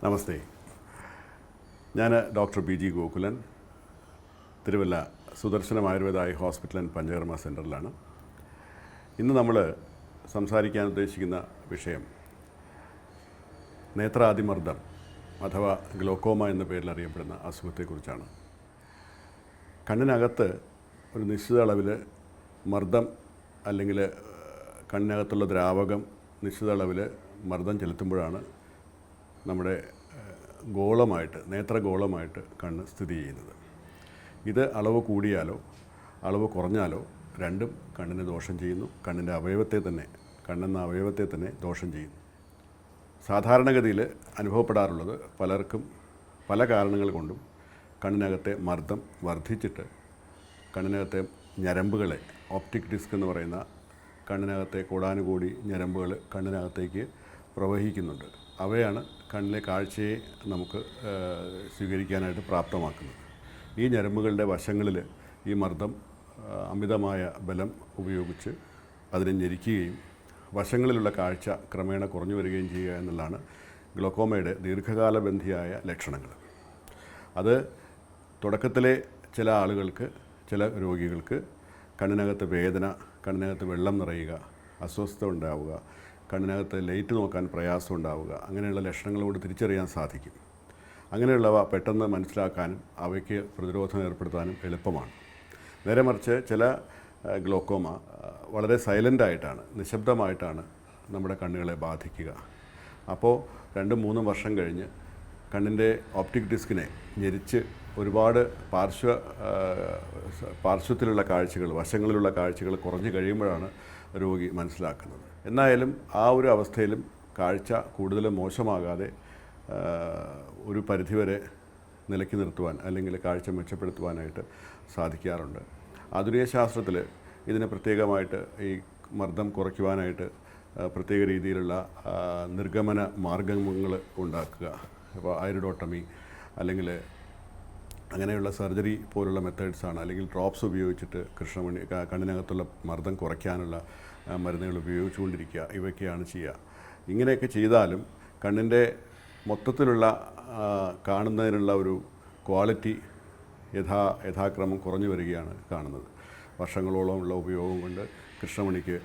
നമസ്തേ. ഞാൻ doctor B G Gokulan, Thiruvalla Sudarshanam Ayurveda eye hospital and Panchakarma സെൻറ്ററിലാണ്. ഇന്ന് നമ്മൾ സംസാരിക്കാൻ ഉദ്ദേശിക്കുന്ന വിഷയം നേത്രാതിമർദ്ദം അഥവാ ഗ്ലോക്കോമ എന്ന പേരിൽ അറിയപ്പെടുന്ന അസുഖത്തെക്കുറിച്ചാണ്. കണ്ണിനകത്ത് ഒരു നിശ്ചിത അളവിൽ മർദ്ദം അല്ലെങ്കിൽ കണ്ണിനകത്തുള്ള ദ്രാവകം നിശ്ചിത അളവിൽ മർദ്ദം ചെലുത്തുമ്പോഴാണ് നമ്മുടെ നേത്രഗോളമായിട്ട് കണ്ണ് സ്ഥിതി ചെയ്യുന്നത്. ഇത് അളവ് കൂടിയാലോ അളവ് കുറഞ്ഞാലോ രണ്ടും കണ്ണിന് ദോഷം ചെയ്യുന്നു. കണ്ണെന്ന അവയവത്തെ തന്നെ ദോഷം ചെയ്യുന്നു. സാധാരണഗതിയിൽ അനുഭവപ്പെടാറുള്ളത് പലർക്കും പല കാരണങ്ങൾ കൊണ്ടും കണ്ണിനകത്തെ മർദ്ദം വർദ്ധിച്ചിട്ട് കണ്ണിനകത്തെ ഞരമ്പുകളെ, ഓപ്റ്റിക് ഡിസ്ക് എന്ന് പറയുന്ന കണ്ണിനകത്തെ കോടാനുകോടി ഞരമ്പുകൾ കണ്ണിനകത്തേക്ക് പ്രവഹിക്കുന്നുണ്ട്. അവയാണ് കണ്ണിലെ കാഴ്ചയെ നമുക്ക് സ്വീകരിക്കാനായിട്ട് പ്രാപ്തമാക്കുന്നത്. ഈ ഞരമ്പുകളുടെ വശങ്ങളിൽ ഈ മർദ്ദം അമിതമായ ബലം ഉപയോഗിച്ച് അതിനെ ഞെരിക്കുകയും വശങ്ങളിലുള്ള കാഴ്ച ക്രമേണ കുറഞ്ഞു വരികയും ചെയ്യുക എന്നുള്ളതാണ് ഗ്ലോക്കോമയുടെ ദീർഘകാലബന്ധിയായ ലക്ഷണങ്ങൾ. അത് തുടക്കത്തിലെ ചില രോഗികൾക്ക് കണ്ണിനകത്ത് വേദന, കണ്ണിനകത്ത് വെള്ളം നിറയുക, അസ്വസ്ഥത ഉണ്ടാവുക, കണ്ണിനകത്ത് ലൈറ്റ് നോക്കാൻ പ്രയാസം ഉണ്ടാവുക, അങ്ങനെയുള്ള ലക്ഷണങ്ങൾ കൊണ്ട് തിരിച്ചറിയാൻ സാധിക്കും. അങ്ങനെയുള്ളവ പെട്ടെന്ന് മനസ്സിലാക്കാനും അവയ്ക്ക് പ്രതിരോധം ഏർപ്പെടുത്താനും എളുപ്പമാണ്. നേരെ മറിച്ച് ചില ഗ്ലോക്കോമ വളരെ സൈലൻ്റായിട്ടാണ്, നിശബ്ദമായിട്ടാണ് നമ്മുടെ കണ്ണുകളെ ബാധിക്കുക. അപ്പോൾ 2-3 വർഷം കഴിഞ്ഞ് കണ്ണിൻ്റെ ഓപ്റ്റിക് ഡിസ്കിനെ ഞെരിച്ച് ഒരുപാട് പാർശ്വത്തിലുള്ള കാഴ്ചകൾ, വശങ്ങളിലുള്ള കാഴ്ചകൾ കുറഞ്ഞു കഴിയുമ്പോഴാണ് രോഗി മനസ്സിലാക്കുന്നത്. എന്നായാലും ആ ഒരു അവസ്ഥയിലും കാഴ്ച കൂടുതൽ മോശമാകാതെ ഒരു പരിധിവരെ നിലയ്ക്ക് നിർത്തുവാൻ അല്ലെങ്കിൽ കാഴ്ച മെച്ചപ്പെടുത്തുവാനായിട്ട് സാധിക്കാറുണ്ട്. ആധുനിക ശാസ്ത്രത്തിൽ ഇതിന് പ്രത്യേകമായിട്ട് ഈ മർദ്ദം കുറയ്ക്കുവാനായിട്ട് പ്രത്യേക രീതിയിലുള്ള നിർഗമന മാർഗങ്ങൾ ഉണ്ടാക്കുക. ഇപ്പോൾ ഐറിഡോട്ടമി അല്ലെങ്കിൽ അങ്ങനെയുള്ള സർജറി പോലുള്ള മെത്തേഡ്സാണ്, അല്ലെങ്കിൽ ഡ്രോപ്സ് ഉപയോഗിച്ചിട്ട് കണ്ണിനകത്തുള്ള മർദ്ദം കുറയ്ക്കാനുള്ള മരുന്നുകൾ ഉപയോഗിച്ചുകൊണ്ടിരിക്കുക. ഇവയൊക്കെയാണ് ചെയ്യുക. ഇങ്ങനെയൊക്കെ ചെയ്താലും കണ്ണിൻ്റെ മൊത്തത്തിലുള്ള കാണുന്നതിനുള്ള ഒരു ക്വാളിറ്റി യഥാക്രമം കുറഞ്ഞു വരികയാണ് കാണുന്നത്. വർഷങ്ങളോളമുള്ള ഉപയോഗം കൊണ്ട് കൃഷ്ണമണിക്ക്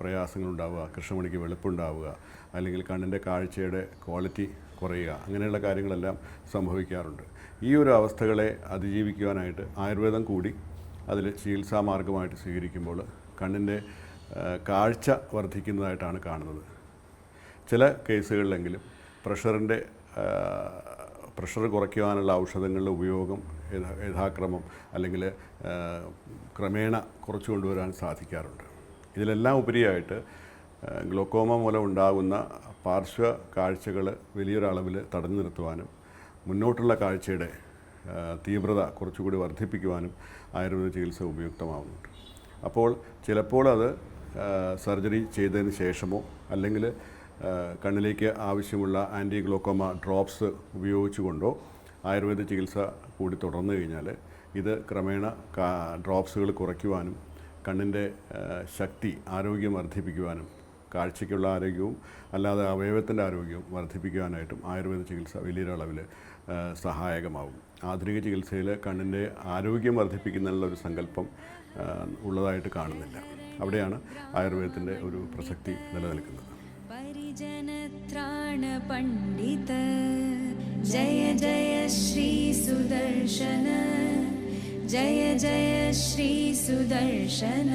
പ്രയാസങ്ങളുണ്ടാവുക, കൃഷ്ണമണിക്ക് വെളുപ്പുണ്ടാവുക, അല്ലെങ്കിൽ കണ്ണിൻ്റെ കാഴ്ചയുടെ ക്വാളിറ്റി കുറയുക, അങ്ങനെയുള്ള കാര്യങ്ങളെല്ലാം സംഭവിക്കാറുണ്ട്. ഈ ഒരു അവസ്ഥകളെ അതിജീവിക്കുവാനായിട്ട് ആയുർവേദം കൂടി അതിൽ ചികിത്സാ മാർഗമായിട്ട് സ്വീകരിക്കുമ്പോൾ കണ്ണിൻ്റെ കാഴ്ച വർദ്ധിക്കുന്നതായിട്ടാണ് കാണുന്നത്. ചില കേസുകളിലെങ്കിലും പ്രഷർ കുറയ്ക്കുവാനുള്ള ഔഷധങ്ങളുടെ ഉപയോഗം യഥാക്രമം അല്ലെങ്കിൽ ക്രമേണ കുറച്ചു കൊണ്ടുവരാൻ സാധിക്കാറുണ്ട്. ഇതിലെല്ലാം ഉപരിയായിട്ട് ഗ്ലോക്കോമ മൂലം ഉണ്ടാകുന്ന പാർശ്വ കാഴ്ചകൾ വലിയൊരളവിൽ തടഞ്ഞു നിർത്തുവാനും മുന്നോട്ടുള്ള കാഴ്ചയുടെ തീവ്രത കുറച്ചുകൂടി വർദ്ധിപ്പിക്കുവാനും ആയുർവേദ ചികിത്സ ഉപയുക്തമാവുന്നുണ്ട്. അപ്പോൾ ചിലപ്പോൾ അത് സർജറി ചെയ്തതിന് ശേഷമോ അല്ലെങ്കിൽ കണ്ണിലേക്ക് ആവശ്യമുള്ള ആൻറ്റി ഗ്ലോക്കോമ ഡ്രോപ്സ് ഉപയോഗിച്ചുകൊണ്ടോ ആയുർവേദ ചികിത്സ കൂടി തുടർന്നു കഴിഞ്ഞാൽ ഇത് ക്രമേണ ഡ്രോപ്സുകൾ കുറയ്ക്കുവാനും കണ്ണിൻ്റെ ആരോഗ്യം വർദ്ധിപ്പിക്കുവാനും, കാഴ്ചയ്ക്കുള്ള ആരോഗ്യവും അല്ലാതെ അവയവത്തിൻ്റെ ആരോഗ്യവും വർദ്ധിപ്പിക്കുവാനായിട്ടും ആയുർവേദ ചികിത്സ വലിയൊരളവിൽ സഹായകമാകും. ആധുനിക ചികിത്സയിൽ കണ്ണിൻ്റെ ആരോഗ്യം വർദ്ധിപ്പിക്കുന്നതിനുള്ള സങ്കല്പം ഉള്ളതായിട്ട് കാണുന്നില്ല. അവിടെയാണ് ആയുർവേദത്തിൻ്റെ ഒരു പ്രസക്തി നിലനിൽക്കുന്നത്. പരിജനത്രാണ പണ്ഡിത ജയ ജയ ശ്രീ സുദർശന, ജയ ജയ ശ്രീ സുദർശന.